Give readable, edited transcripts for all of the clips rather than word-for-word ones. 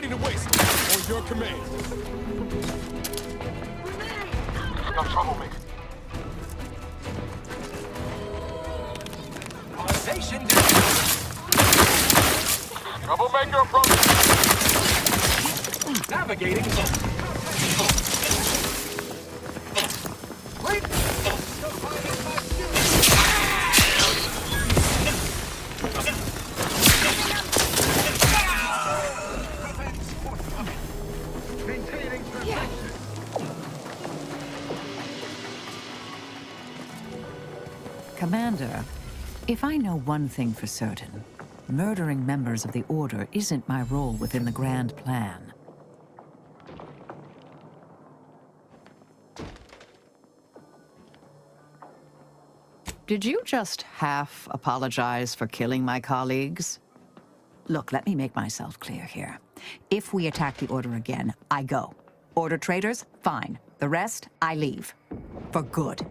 ready to waste. On your command. No troublemaker. Station Troublemaker approaching. navigating. Wait. Commander, if I know one thing for certain, murdering members of the Order isn't my role within the grand plan. Did you just half apologize for killing my colleagues? Look, let me make myself clear here. If we attack the Order again, I go. Order traitors, fine. The rest, I leave. For good.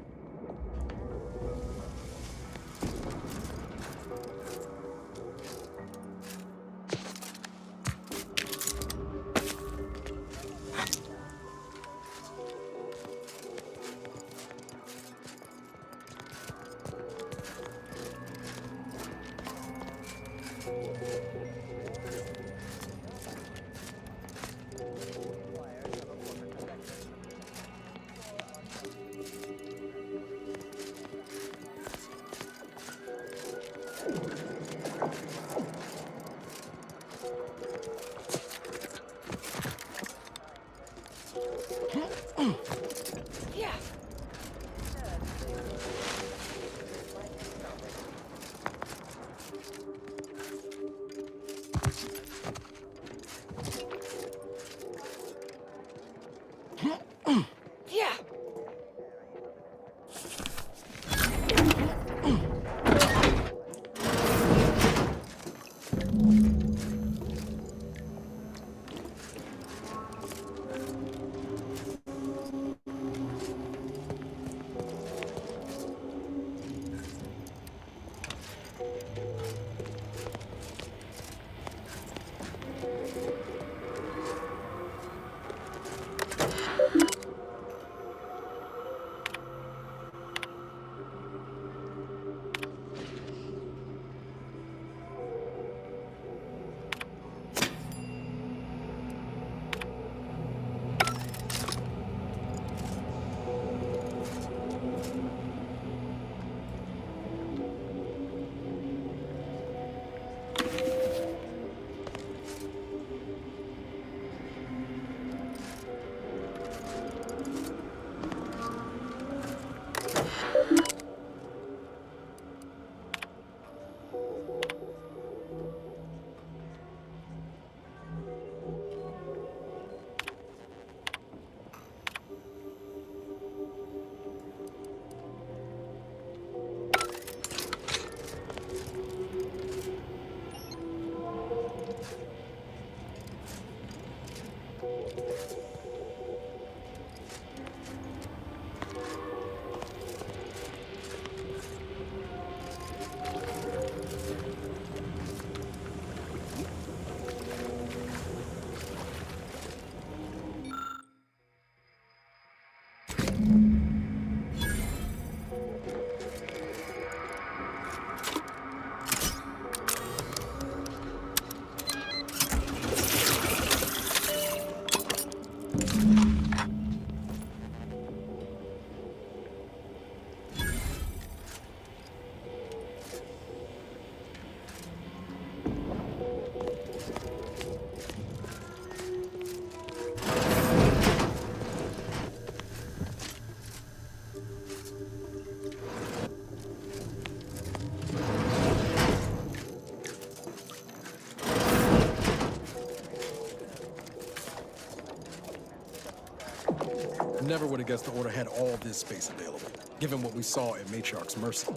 Never would have guessed the Order had all this space available, given what we saw at Matriarch's Mercy.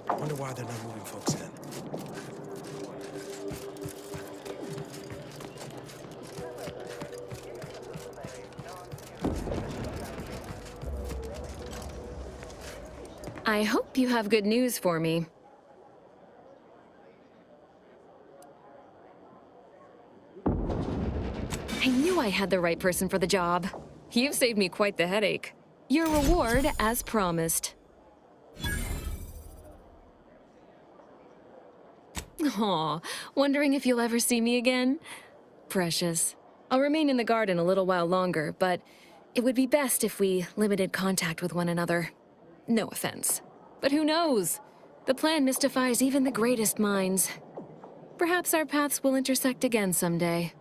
Wonder why they're not moving folks in. I hope you have good news for me. I had the right person for the job. You've saved me quite the headache. Your reward, as promised. Aw, wondering if you'll ever see me again? Precious. I'll remain in the garden a little while longer, but it would be best if we limited contact with one another. No offense. But who knows? The plan mystifies even the greatest minds. Perhaps our paths will intersect again someday.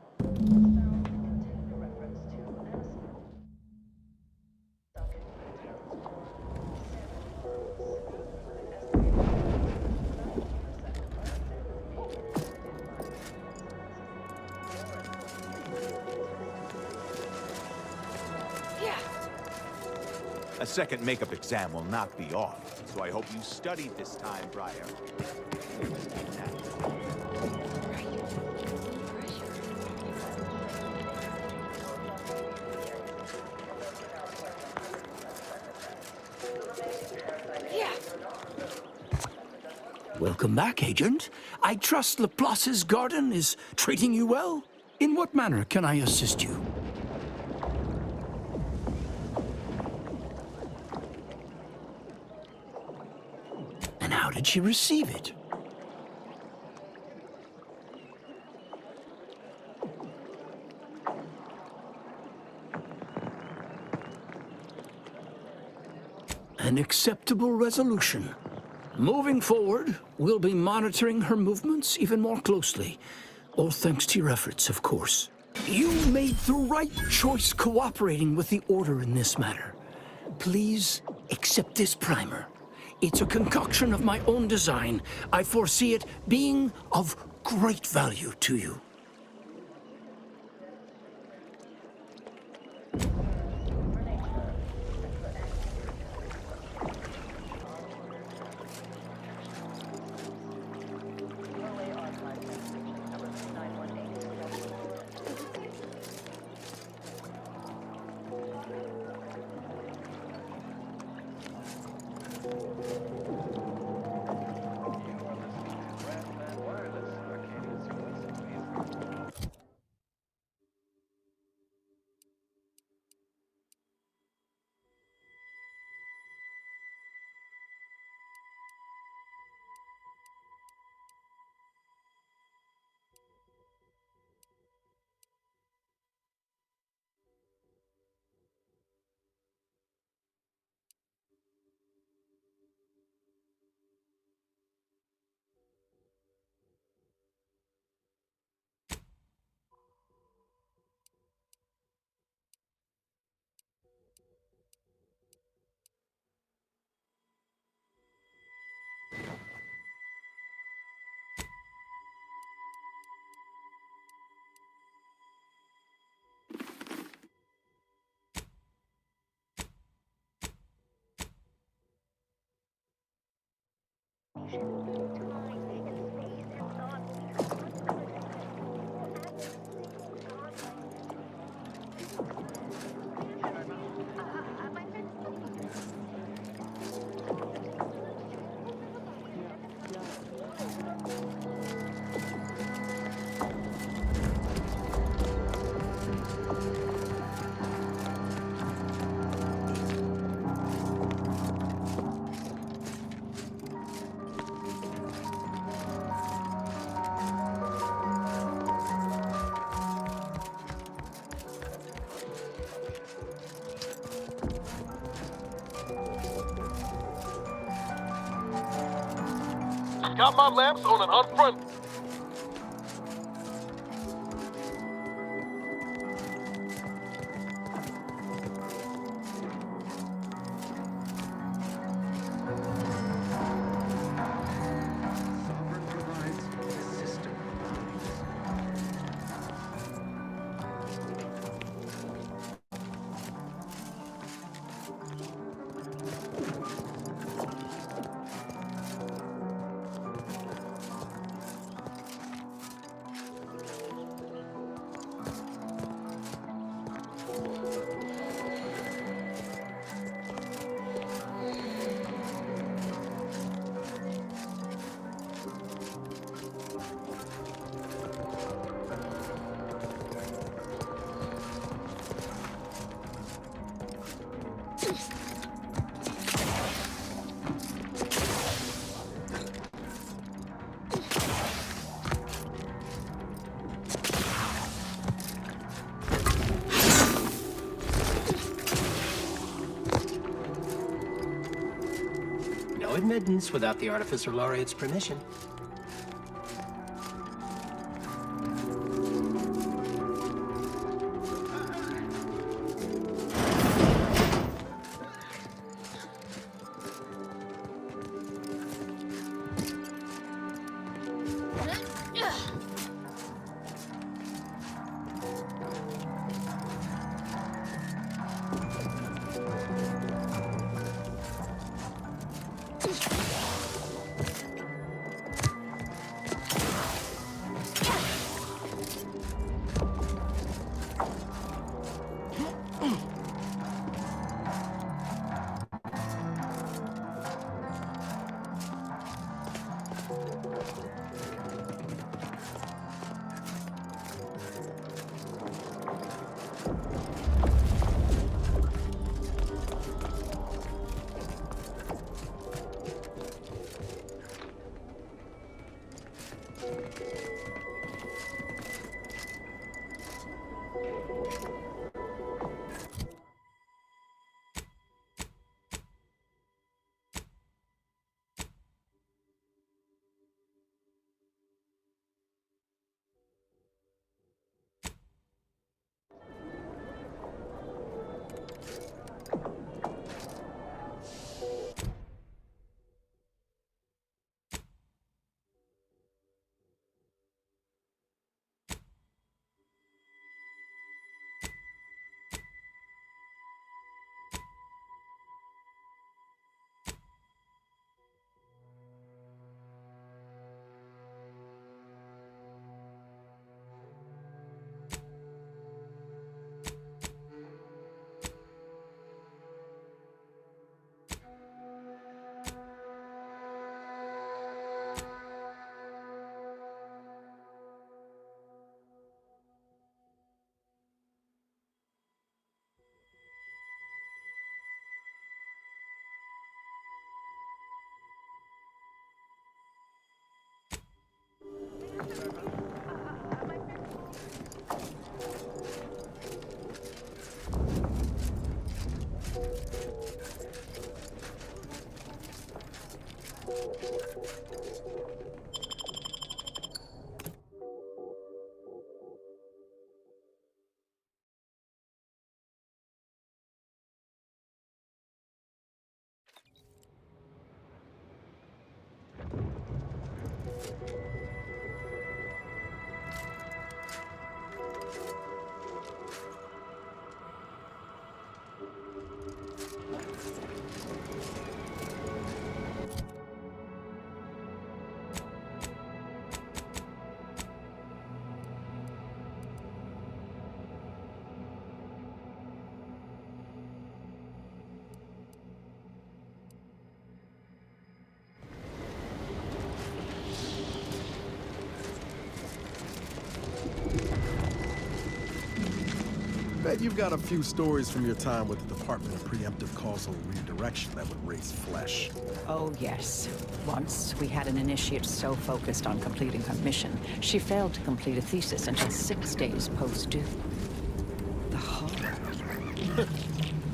A second makeup exam will knock me off, so I hope you studied this time prior. Welcome back, Agent. I trust Laplace's garden is treating you well? In what manner can I assist you? And how did she receive it? An acceptable resolution. Moving forward, we'll be monitoring her movements even more closely. All thanks to your efforts, of course. You made the right choice cooperating with the Order in this matter. Please accept this primer. It's a concoction of my own design. I foresee it being of great value to you. Got my lamps on an unfront. No admittance without the Artificer Laureate's permission. Bet you've got a few stories from your time with the Department of Preemptive Causal Redirection that would raise flesh. Oh, yes. Once, we had an initiate so focused on completing her mission, she failed to complete a thesis until 6 days post-due. The horror.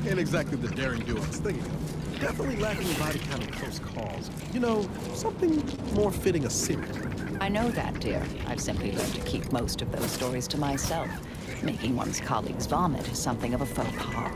Ain't exactly the daring do I was thinking of. Definitely lacking a body count in close calls. You know, something more fitting a serial. I know that, dear. I've simply learned to keep most of those stories to myself. Making one's colleagues vomit is something of a faux pas.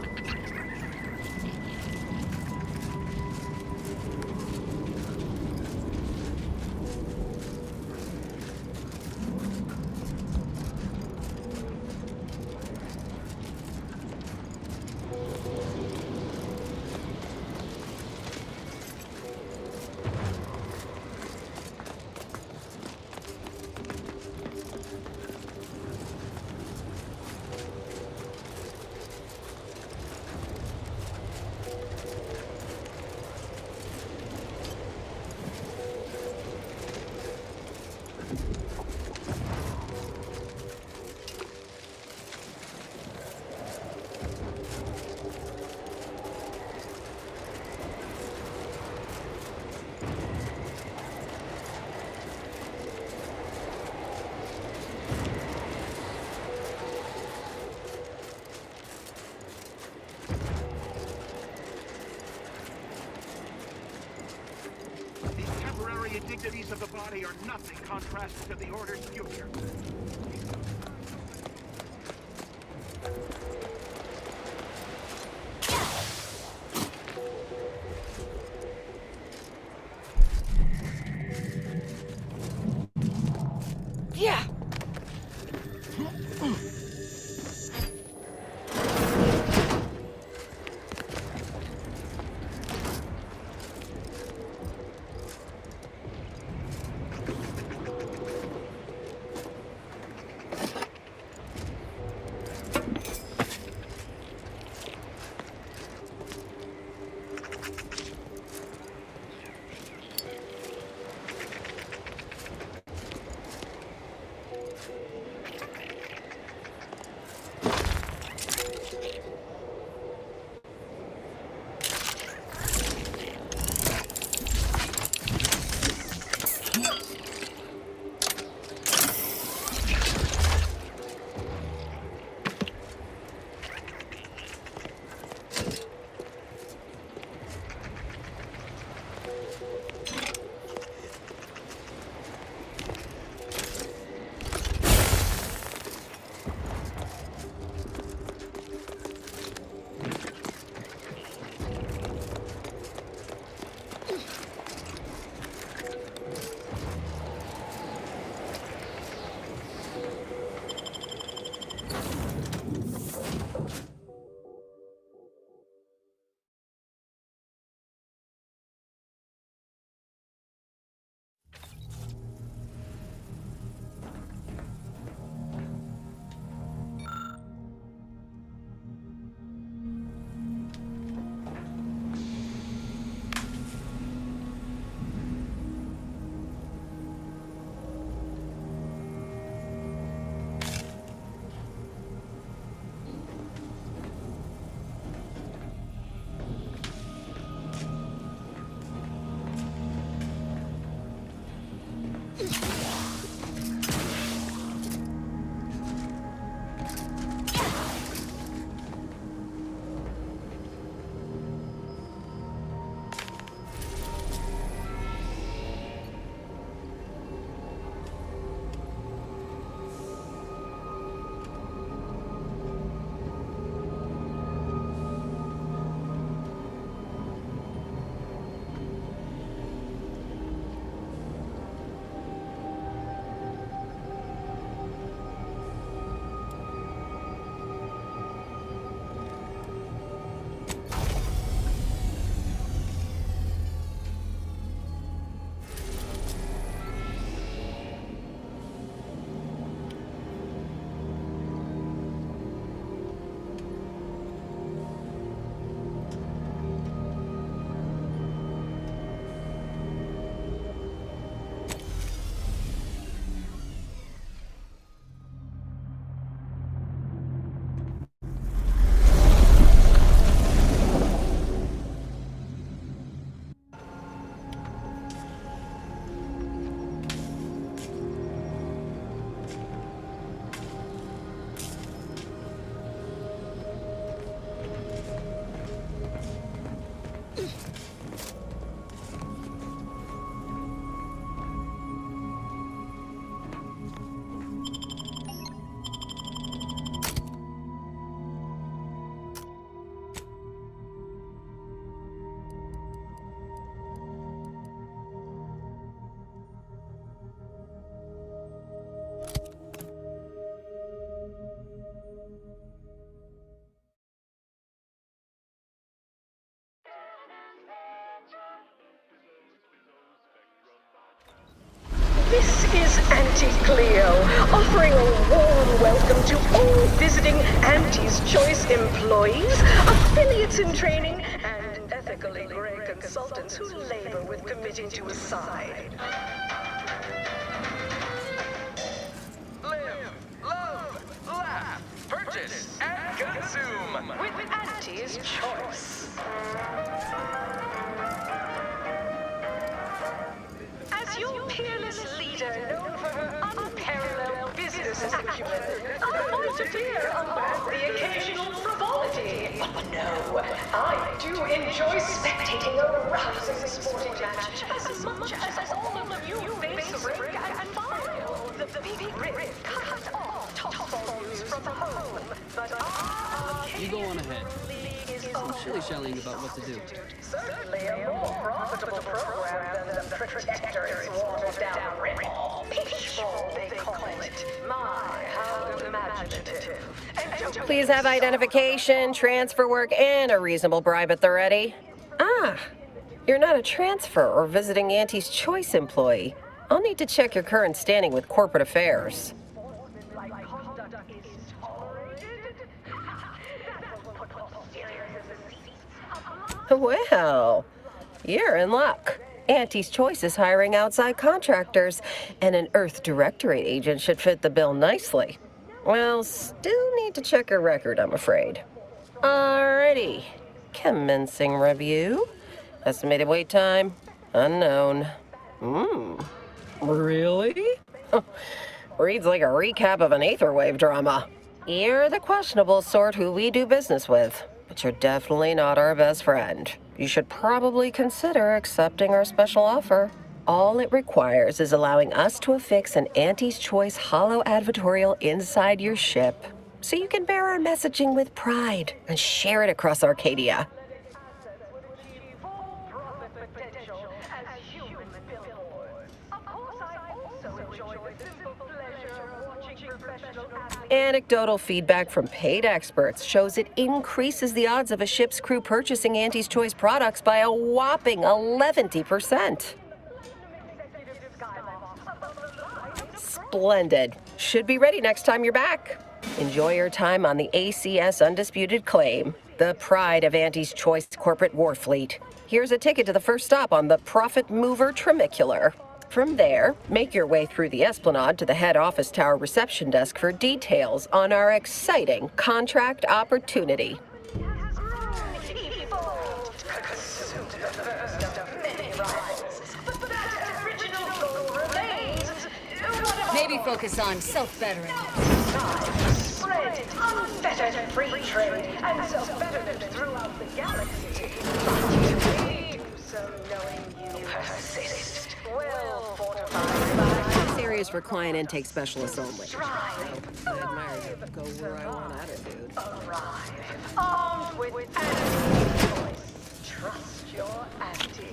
temporary indignities of the body are nothing contrasted to the Order's future. Yeah. This is Auntie Cleo, offering a warm welcome to all visiting Auntie's Choice employees, affiliates in training, and ethically gray consultants who labor with committing to a side. Live, love, laugh, purchase, and consume With Auntie's Choice. As your peerless leader, known for her unparalleled business acumen, I might appear among the occasional frivolity. But no, I do enjoy spectating a rousing sporting match as much as The big rip cut off top volumes from home, but You go on ahead. I'm shilly-shallying about what to do. certainly a more profitable program than the Protectorate's watered-down rip-off. Pitchfork, they call it. My, how imaginative. And don't Please have identification, transfer work, and a reasonable bribe at the ready. Ah, you're not a transfer or visiting Auntie's Choice employee. I'll need to check your current standing with corporate affairs. Well, you're in luck. Auntie's Choice is hiring outside contractors, and an Earth Directorate agent should fit the bill nicely. Well, still need to check your record, I'm afraid. Alrighty. Commencing review. Estimated wait time, unknown. Really? Reads like a recap of an Aetherwave drama. You're the questionable sort who we do business with, but you're definitely not our best friend. You should probably consider accepting our special offer. All it requires is allowing us to affix an Auntie's Choice hollow advertorial inside your ship, so you can bear our messaging with pride and share it across Arcadia. Anecdotal feedback from paid experts shows it increases the odds of a ship's crew purchasing Auntie's Choice products by a whopping 11%. Splendid. Should be ready next time you're back. Enjoy your time on the ACS Undisputed Claim, the pride of Auntie's Choice corporate war fleet. Here's a ticket to the first stop on the Profit Mover Trimicular. From there, make your way through the Esplanade to the head office tower reception desk for details on our exciting contract opportunity. Maybe focus on self-bettering. spread unfettered free trade and self-betterment throughout the galaxy. So knowing you persist. Well fortified. This area is for client intake specialists only. I admire you. Go where I want attitude. Arrive, armed with Auntie's Choice. Trust your Auntie.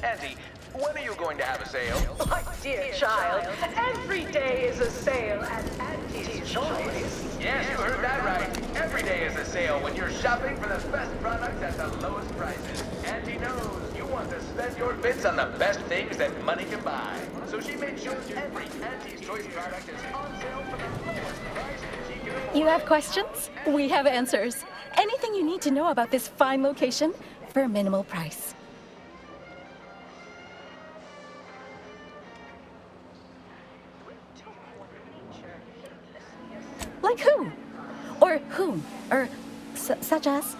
Auntie, when are you going to have a sale? My dear child, every day is a sale at Auntie's Choice. Yes, you heard that right. Every day is a sale when you're shopping for the best products at the lowest prices. Auntie knows you want to spend your bits on the best things that money can buy. So she made sure every Auntie's Choice product is on sale for the lowest price she can afford. You have questions? We have answers. Anything you need to know about this fine location for a minimal price. Like who? Or whom? Or such as?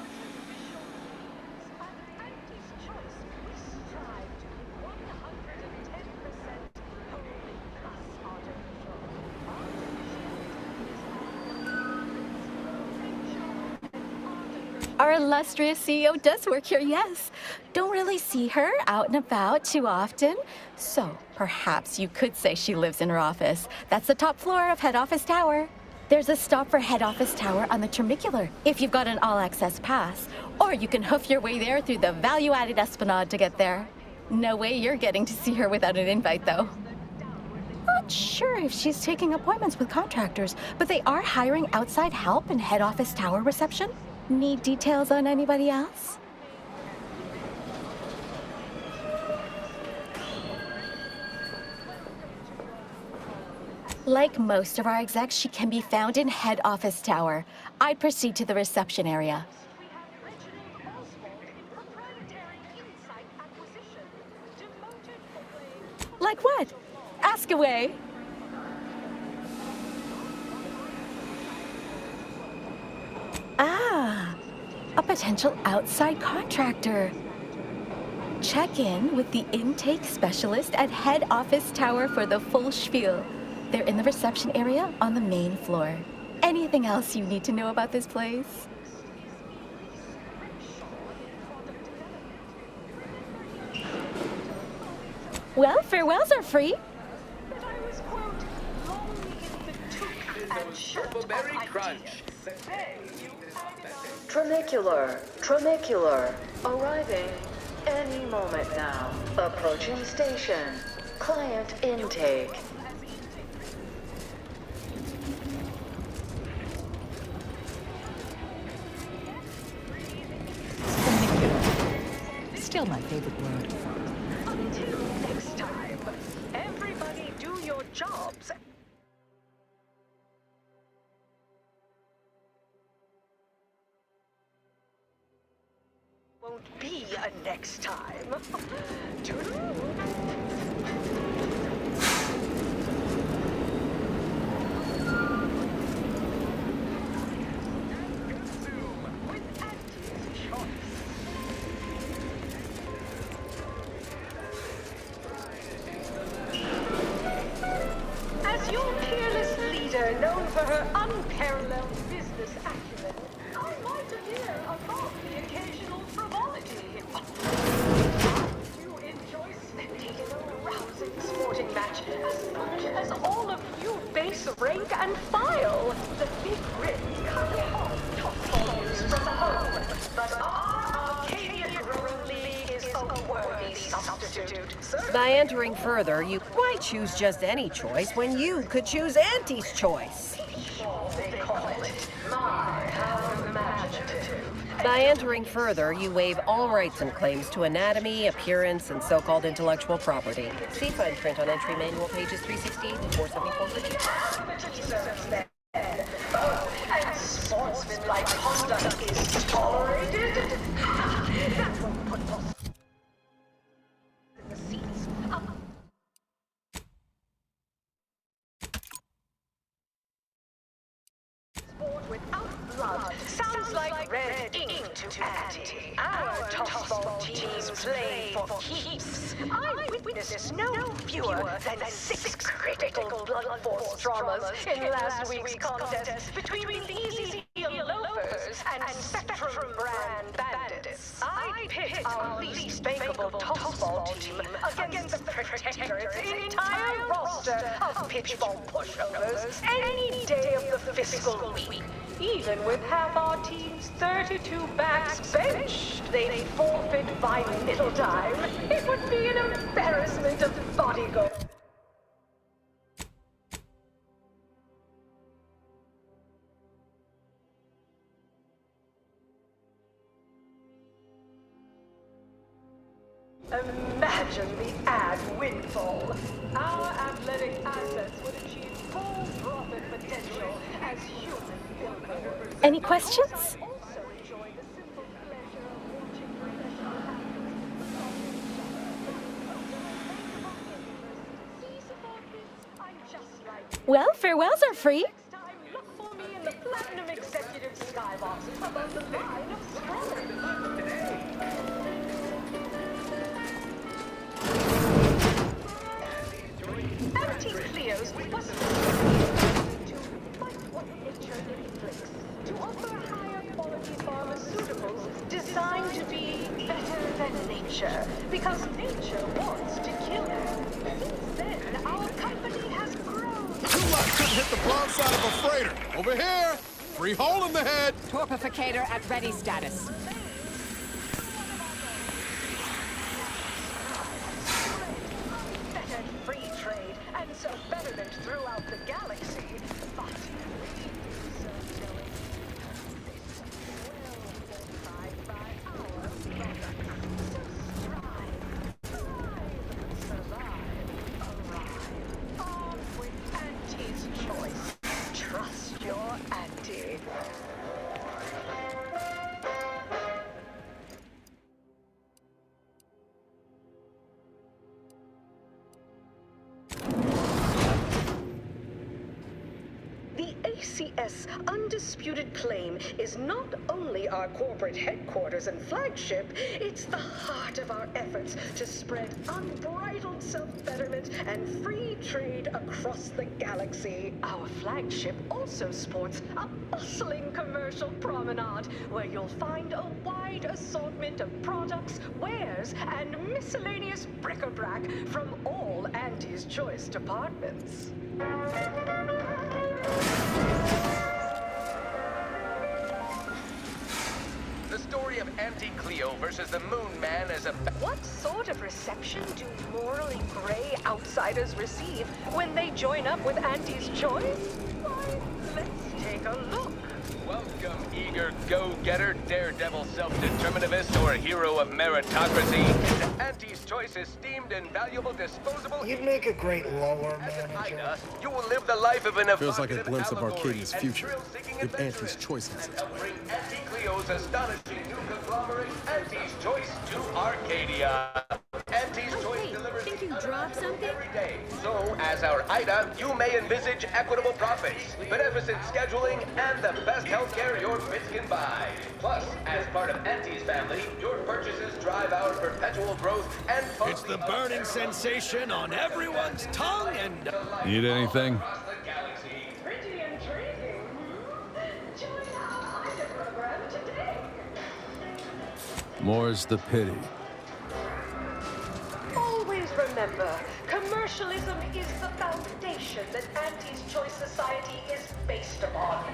Our illustrious CEO does work here, yes. Don't really see her out and about too often. So perhaps you could say she lives in her office. That's the top floor of head office tower. There's a stop for head office tower on the Trimicular if you've got an all-access pass. Or you can hoof your way there through the value-added Esplanade to get there. No way you're getting to see her without an invite, though. Not sure if she's taking appointments with contractors, but they are hiring outside help in head office tower reception. Need details on anybody else? Like most of our execs, she can be found in head office tower. I'd proceed to the reception area. Like what? Ask away. Ah, a potential outside contractor. Check in with the intake specialist at head office tower for the full spiel. They're in the reception area on the main floor. Anything else you need to know about this place? Well, farewells are free. Berry crunch. Tramicular, arriving any moment now. Approaching station, client intake. Still my favorite word. Until next time, everybody do your jobs. Won't be a next time. Toodaloo. As your peerless leader, known for her unparalleled business acumen, I might appear above the occasional frivolity. You enjoy spectating a rousing sporting match as much as all of you base rank and file. The big rims cut off top volumes from the home, but our Arcadian Road League is a worthy substitute. By entering further, you might choose just any choice when you could choose Auntie's choice. They call it. My, how imaginative. By entering further, you waive all rights and claims to anatomy, appearance, and so-called intellectual property. See fine print on entry manual pages 368 to 474 for details. And sportsmanlike conduct is tolerated? That won't put us in the seats. Sport without blood sounds like red ink to Auntie. Our tossball teams play for keeps. I witnessed no fewer than 6 critical blood force dramas in last week's contest between the Easy Loafers and Spectrum Brand Bandits. I pit our least bankable tossball team against the Protectorate's entire roster of pitchball pushovers any day of the fiscal week. Even with half our team's 32 backs benched, they'd forfeit by middle time. It would be an embarrassment of bodyguard. Imagine the ad windfall. Our athletic assets would achieve full profit potential as human billboards. Any questions? Well, farewells are free. Look for me in the Platinum Executive Skybox above the line of scrolling. Empty Cleos wasn't to fight what nature inflicts, to offer higher quality pharmaceuticals designed to be better than nature, because nature wants to kill you. Since then, our company has grown. Too left, couldn't hit the broad side of a freighter. Over here! Free hole in the head! Torpificator at ready status. Better free trade, and so betterment throughout the galaxy. But we so silly. This well fortified by our products. So survive, arrive. Armed with Auntie's choice. Trust your Auntie. ACS undisputed claim is not only our corporate headquarters and flagship, it's the heart of our efforts to spread unbridled self-betterment and free trade across the galaxy. Our flagship also sports a bustling commercial promenade where you'll find a wide assortment of products, wares, and miscellaneous bric-a-brac from all Auntie's Choice departments. The story of Auntie Cleo versus the Moon Man is a... What sort of reception do morally gray outsiders receive when they join up with Auntie's Choice? Why, let's take a look. Welcome, eager go-getter, daredevil self-determinativist, or hero of meritocracy, to Auntie's Choice esteemed and valuable disposable... You'd make a great lower manager. Ida, you will live the life of an Feels like a evocative glimpse of allegory Arcadia's and future, thrill-seeking if adventurers. Auntie's Choice has its Help way. bring Auntie Cleo's astonishing new conglomerate, Auntie's Choice, to Arcadia. Auntie's Choice delivers... Think you dropped something? Every day. So, as our Ida, you may envisage equitable profits, beneficent scheduling, and the best healthcare your bits can buy. Plus, as part of Auntie's family, your purchases drive our perpetual growth and fund... It's the burning sensation on everyone's tongue and... Need anything? Pretty intriguing. Join our Ida program today. More's the pity. Always remember, commercialism is the foundation that Auntie's Choice Society is based upon.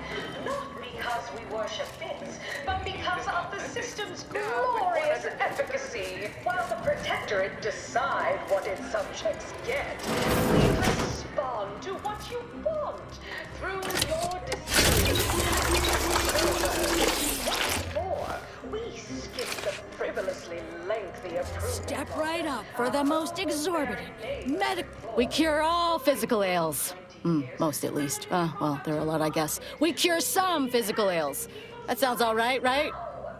Not because we worship bits, but because of the system's glorious efficacy. While the Protectorate decide what its subjects get, we respond to what you want through your decisions. What's more, we skip the frivolously lengthy approval. Step right up for the most exorbitant We cure all physical ails. Most at least. Well, there are a lot, I guess. We cure some physical ails. That sounds all right, right?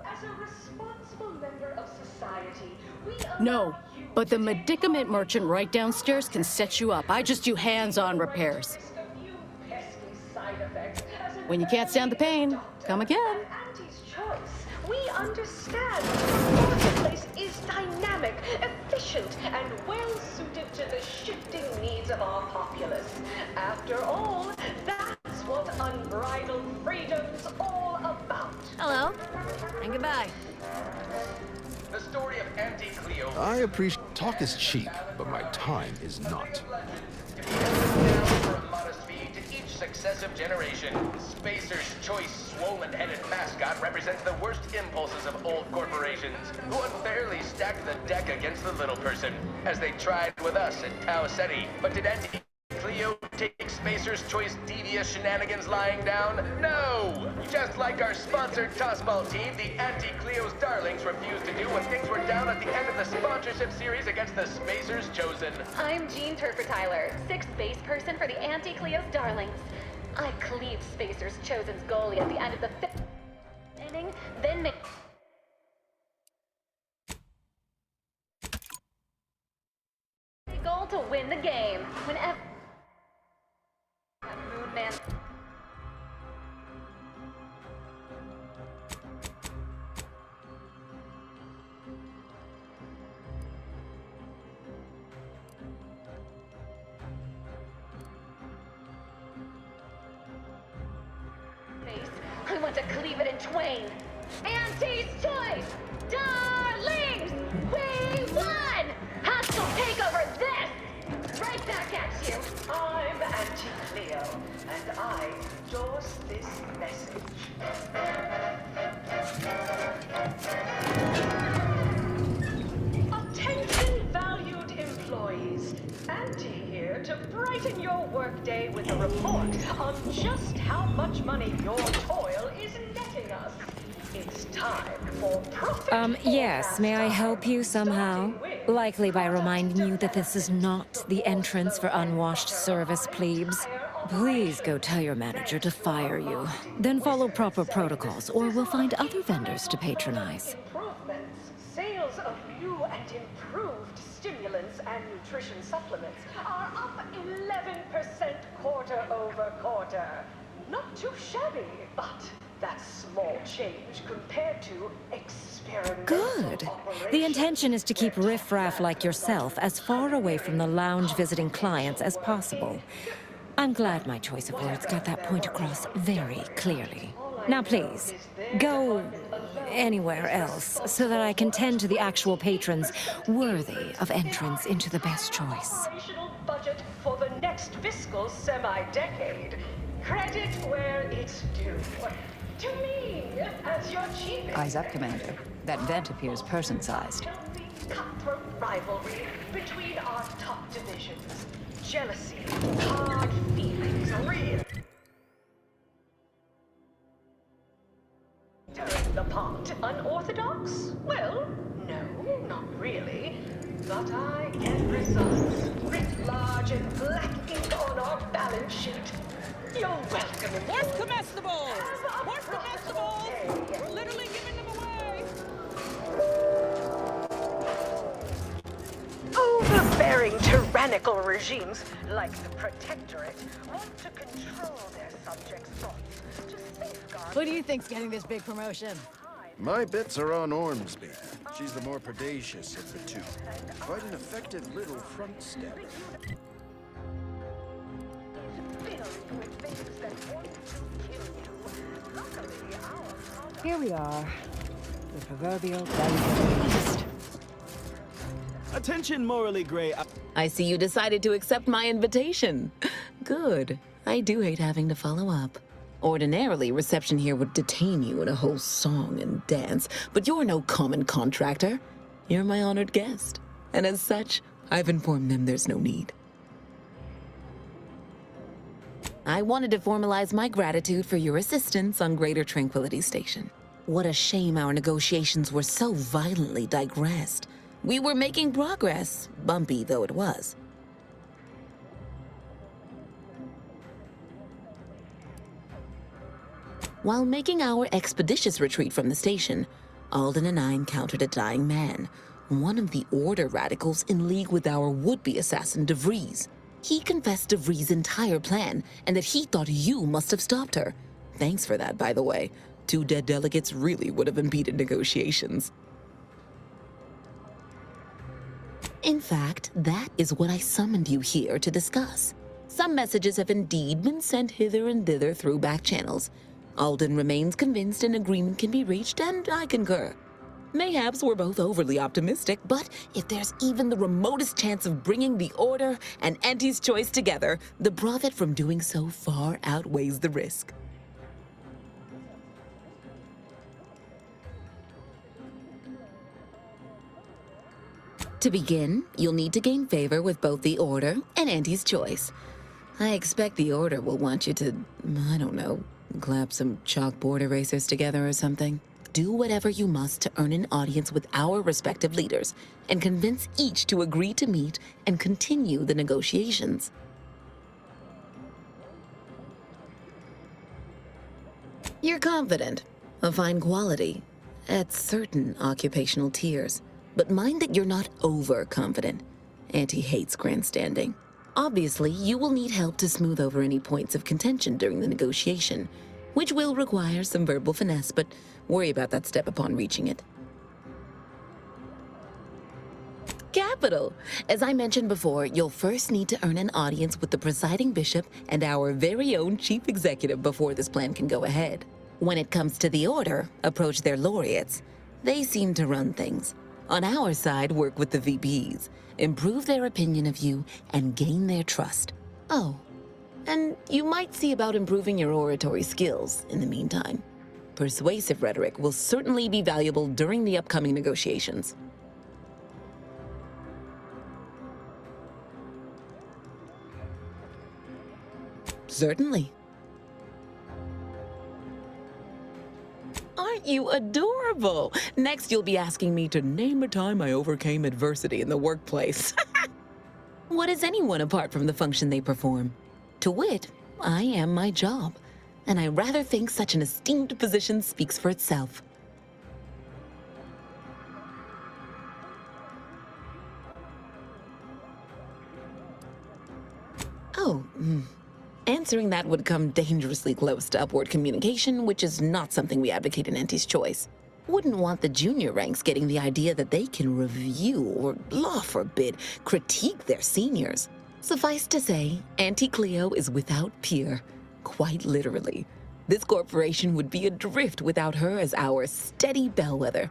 As a responsible member of society, we No, but the medicament merchant right downstairs can set you up. I just do hands-on repairs. When you can't stand the pain, come again. Auntie's Choice, we understand the marketplace is dynamic, efficient, and well-suited to the shifting needs of our populace. After all, that's what unbridled freedom's all about. Hello, and goodbye. The story of Auntie Cleo... I appreciate... Talk is cheap, but my time is not. For a modest fee to each successive generation, Spacer's Choice swollen-headed mascot represents the worst impulses of old corporations, who unfairly stacked the deck against the little person, as they tried with us at Tau Ceti. But did Auntie Cleo take Spacer's Choice devious shenanigans lying down? No! Just like our sponsored tossball team, the Auntie Cleo's Darlings refused to do when things were down at the end of the sponsorship series against the Spacers Chosen. I'm Jean Turfer-Tyler, 6th base person for the Auntie Cleo's Darlings. I cleaved Spacers Chosen's goalie at the end of the 5th inning, then made... goal to win the game. Whenever... Moon Man... I want to cleave it in twain. Auntie's Choice! Darlings! We won! Hostile takeover this! Right back at you! I'm Auntie Cleo, and I endorse this message. Attention, valued employees. Auntie here to brighten your workday with a report on just how much money your toil is netting us. It's time for profit. Yes, may I help you somehow? Likely by reminding you that this is not the entrance for unwashed service plebes. Please go tell your manager to fire you. Then follow proper protocols, or we'll find other vendors to patronize. Improvements. Sales of new and improved stimulants and nutrition supplements are up 11% quarter over quarter. Not too shabby, but that's small change compared to experimental Good. The operations. intention is to keep riffraff like yourself as far away from the lounge visiting clients as possible. I'm glad my choice of words got that point across very clearly. Now please, go anywhere else so that I can tend to the actual patrons worthy of entrance into the best choice. Operational budget for the next fiscal semi-decade. Credit where it's due. To me, as your chief. Eyes up, Commander. That vent appears person-sized. Healthy cutthroat rivalry between our top divisions. Jealousy, hard feelings, real. Stirring the pot. Unorthodox? Well, no, not really. But I get results. Writ large in black ink on our balance sheet. You're welcome. Where's comestibles? Where's comestibles? We're literally giving them away. Overbearing tyrannical regimes like the Protectorate want to control their subjects' thoughts to safeguard. Who do you think's getting this big promotion? My bets are on Ormsby. She's the more predacious of the two. Quite an effective little front step. Here we are. The proverbial delicate beast. Attention, morally gray. I see you decided to accept my invitation. Good. I do hate having to follow up. Ordinarily, reception here would detain you in a whole song and dance, but you're no common contractor. You're my honored guest. And as such, I've informed them there's no need. I wanted to formalize my gratitude for your assistance on Greater Tranquility Station. What a shame our negotiations were so violently digressed. We were making progress, bumpy though it was. While making our expeditious retreat from the station, Alden and I encountered a dying man, one of the Order radicals in league with our would-be assassin DeVries. He confessed DeVries' entire plan and that he thought you must have stopped her. Thanks for that, by the way. 2 dead delegates really would have impeded negotiations. In fact, that is what I summoned you here to discuss. Some messages have indeed been sent hither and thither through back channels. Alden remains convinced an agreement can be reached, and I concur. Mayhaps we're both overly optimistic, but if there's even the remotest chance of bringing the Order and Auntie's Choice together, the profit from doing so far outweighs the risk. To begin, you'll need to gain favor with both the Order and Auntie's Choice. I expect the Order will want you to, I don't know, clap some chalkboard erasers together or something. Do whatever you must to earn an audience with our respective leaders and convince each to agree to meet and continue the negotiations. You're confident, of fine quality, at certain occupational tiers. But mind that you're not overconfident. Auntie hates grandstanding. Obviously, you will need help to smooth over any points of contention during the negotiation, which will require some verbal finesse, but worry about that step upon reaching it. Capital! As I mentioned before, you'll first need to earn an audience with the presiding bishop and our very own chief executive before this plan can go ahead. When it comes to the Order, approach their laureates. They seem to run things. On our side, work with the VPs, improve their opinion of you, and gain their trust. Oh, and you might see about improving your oratory skills in the meantime. Persuasive rhetoric will certainly be valuable during the upcoming negotiations. Certainly. Aren't you adorable? Next, you'll be asking me to name a time I overcame adversity in the workplace. What is anyone apart from the function they perform? To wit, I am my job, and I rather think such an esteemed position speaks for itself. Oh, Answering that would come dangerously close to upward communication, which is not something we advocate in Auntie's Choice. Wouldn't want the junior ranks getting the idea that they can review or, law forbid, critique their seniors. Suffice to say, Auntie Cleo is without peer, quite literally. This corporation would be adrift without her as our steady bellwether.